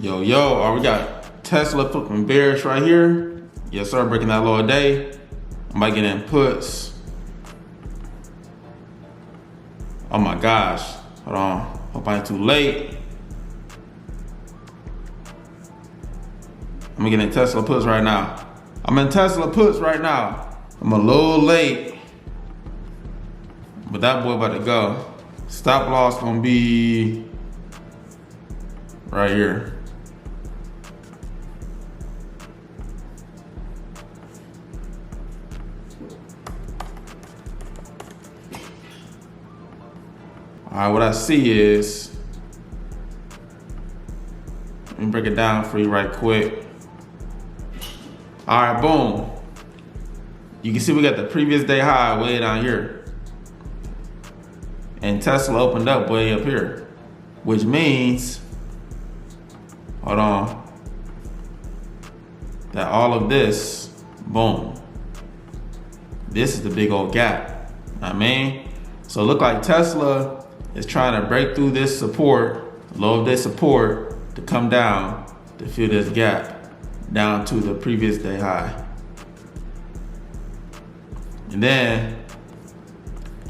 Yo, we got Tesla flipping bearish right here. Yes, sir, breaking that lower day. I might get in puts. Oh my gosh, hold on. Hope I ain't too late. I'm gonna get in Tesla puts right now. I'm in Tesla puts right now. I'm a little late, but that boy about to go. Stop loss gonna be right here. All right, what I see is, let me break it down for you right quick. All right, boom. You can see we got the previous day high way down here. And Tesla opened up way up here, which means, hold on, that all of this, boom. This is the big old gap, I mean? So it look like Tesla is trying to break through this support, low of this support, to come down to fill this gap down to the previous day high. And then,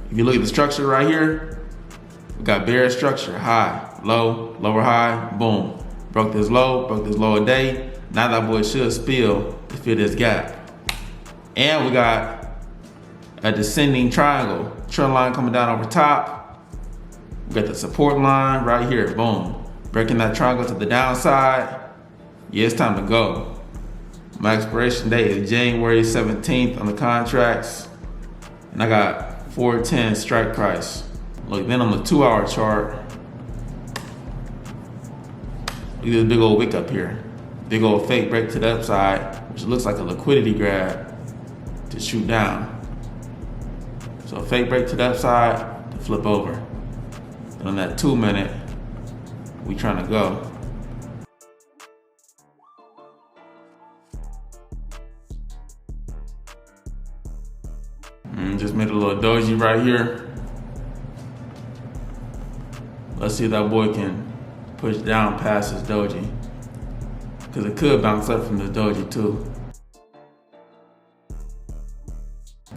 if you look at the structure right here, we got bearish structure, high, low, lower high, boom. Broke this lower day. Now that boy should spill to fill this gap. And we got a descending triangle, trend line coming down over top. We got the support line right here, boom. Breaking that triangle to the downside. Yeah, it's time to go. My expiration date is January 17th on the contracts. And I got 410 strike price. Look, then on the 2-hour chart, look at this big old wick up here. Big old fake break to the upside, which looks like a liquidity grab to shoot down. So a fake break to the upside to flip over. And on that 2-minute, we trying to go. Just made a little doji right here. Let's see if that boy can push down past his doji. Cause it could bounce up from the doji too.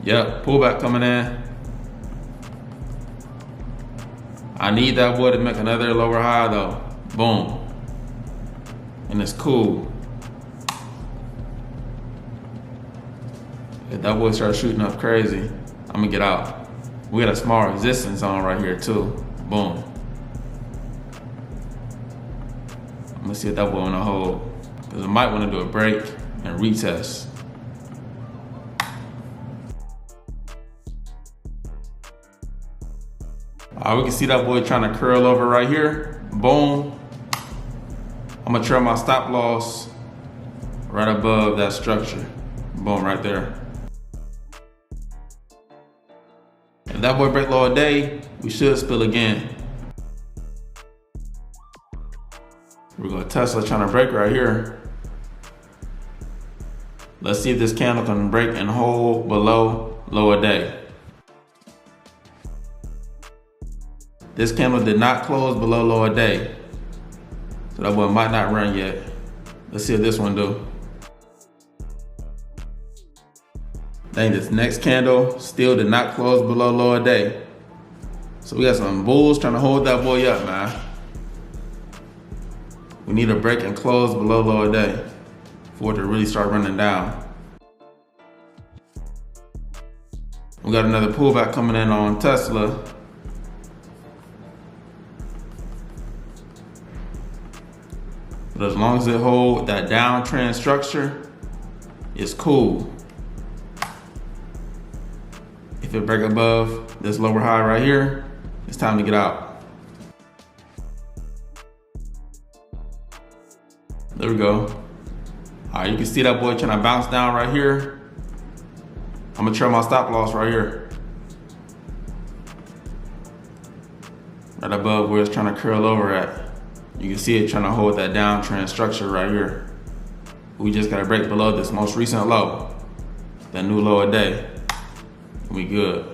Yep, pullback coming in. I need that boy to make another lower high though. Boom. And it's cool. If that boy starts shooting up crazy, I'm gonna get out. We got a small resistance on right here too. Boom. I'm gonna see if that boy wanna hold. Cause I might wanna do a break and retest. We can see that boy trying to curl over right here. Boom. I'm gonna trail my stop loss right above that structure. Boom, right there. If that boy break lower day, we should spill again. We're going Tesla trying to break right here. Let's see if this candle can break and hold below lower day. This candle did not close below lower day. So that boy might not run yet. Let's see if this one do. Dang, this next candle still did not close below lower day. So we got some bulls trying to hold that boy up, man. We need a break and close below lower day for it to really start running down. We got another pullback coming in on Tesla. But as long as it hold that downtrend structure, it's cool. If it break above this lower high right here, it's time to get out. There we go. All right, you can see that boy trying to bounce down right here. I'm gonna trail my stop loss right here. Right above where it's trying to curl over at. You can see it trying to hold that downtrend structure right here. We just gotta break below this most recent low, that new lower day. We good.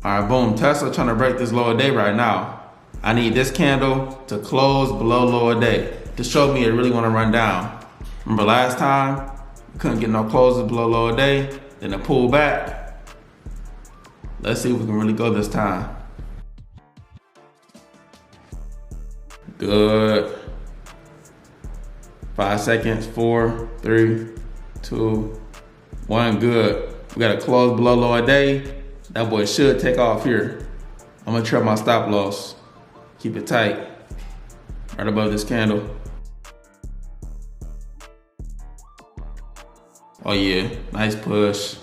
All right, boom, Tesla trying to break this lower day right now. I need this candle to close below lower day to show me it really want to run down. Remember last time, we couldn't get no closes below lower day, then it pulled back. Let's see if we can really go this time. Good. 5 seconds, 4, 3, 2, 1, good. We got to close below lower day. That boy should take off here. I'm gonna trap my stop loss. Keep it tight, right above this candle. Oh yeah, nice push.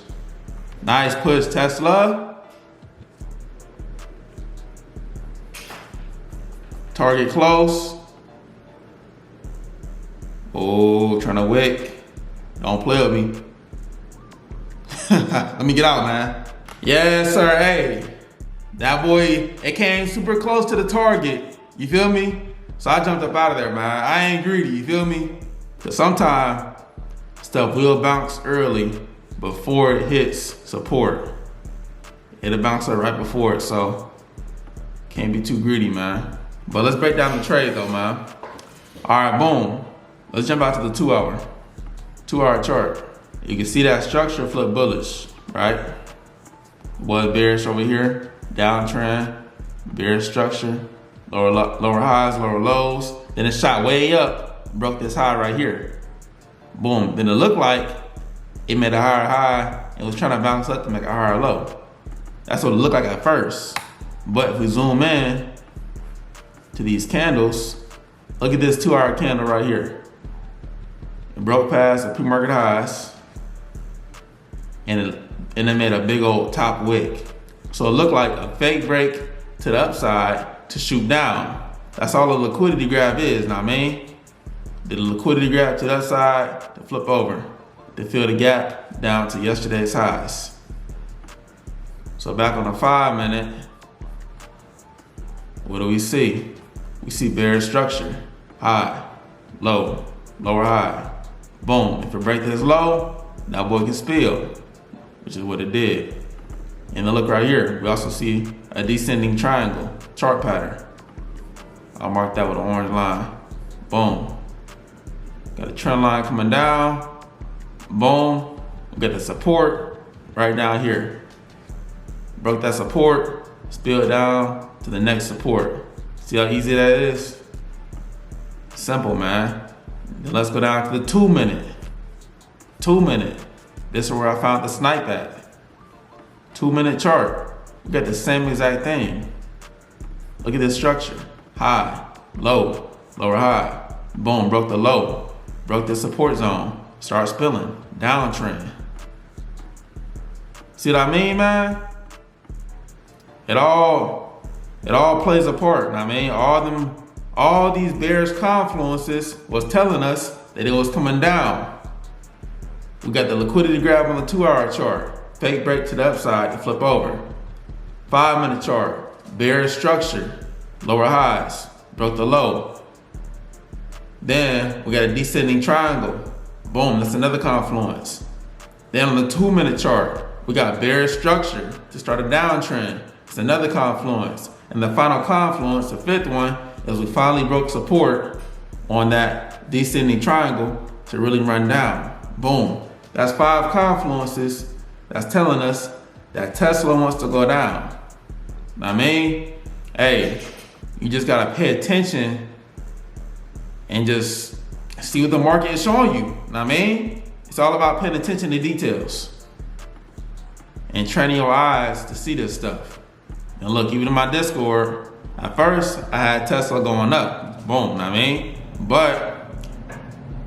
Nice push, Tesla. Target close. Oh, trying to wick. Don't play with me. Let me get out, man. Yes, sir, hey. That boy, it came super close to the target. You feel me? So I jumped up out of there, man. I ain't greedy, you feel me? Cause sometimes stuff will bounce early before it hits support. It'll bounce up right before it, so can't be too greedy, man. But let's break down the trade though, man. All right, boom. Let's jump out to the 2-hour chart. You can see that structure flip bullish, right? Was bearish over here, downtrend, bearish structure, lower highs, lower lows. Then it shot way up, broke this high right here. Boom, then it looked like it made a higher high and was trying to bounce up to make a higher low. That's what it looked like at first. But if we zoom in to these candles, look at this 2-hour candle right here. It broke past the pre-market highs and it made a big old top wick. So it looked like a fake break to the upside to shoot down. That's all a liquidity grab is, know what I mean? Did a liquidity grab to the upside to flip over, to fill the gap down to yesterday's highs. So back on the 5-minute, what do we see? We see bearish structure, high, low, lower high. Boom, if it breaks this low, that boy can spill, which is what it did. And then look right here, we also see a descending triangle chart pattern. I'll mark that with an orange line. Boom. Got a trend line coming down. Boom. We got the support right down here. Broke that support, spilled down to the next support. See how easy that is? Simple, man. Then let's go down to the 2-minute. 2-minute. This is where I found the snipe at. 2-minute chart. We got the same exact thing. Look at this structure. High, low, lower high. Boom, broke the low. Broke the support zone. Start spilling. Downtrend. See what I mean, man? It all plays a part, know what I mean? All these bearish confluences was telling us that it was coming down. We got the liquidity grab on the 2-hour chart. Fake break to the upside to flip over. 5-minute chart, bearish structure, lower highs, broke the low. Then we got a descending triangle. Boom, that's another confluence. Then on the 2-minute chart, we got bearish structure to start a downtrend. It's another confluence. And the final confluence, the 5th one, is we finally broke support on that descending triangle to really run down. Boom. That's 5 confluences that's telling us that Tesla wants to go down. Know what I mean? Hey, you just gotta pay attention and just see what the market is showing you. Know what I mean? It's all about paying attention to details and training your eyes to see this stuff. And look, even in my Discord, at first I had Tesla going up. Boom, know what I mean? But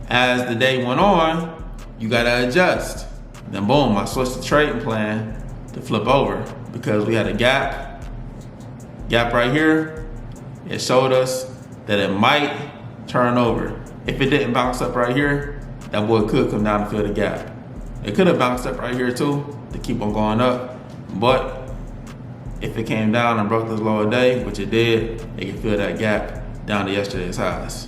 as the day went on, you gotta adjust. Then boom, I switched the trading plan to flip over because we had a gap right here. It showed us that it might turn over. If it didn't bounce up right here, that boy could come down and fill the gap. It could have bounced up right here too to keep on going up, but if it came down and broke this lower day, which it did, it could fill that gap down to yesterday's highs,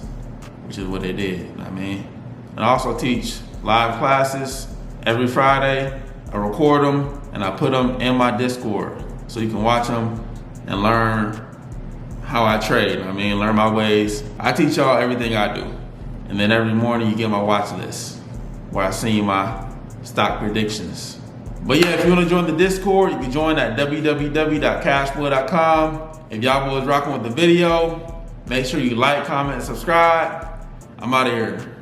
which is what it did, you know what I mean? And I also teach live classes every Friday. I record them and I put them in my Discord so you can watch them and learn how I trade. I mean, learn my ways. I teach y'all everything I do. And then every morning you get my watch list where I see my stock predictions. But yeah, if you want to join the Discord, you can join at www.cashflow.com. If y'all was rocking with the video, make sure you like, comment, and subscribe. I'm out of here.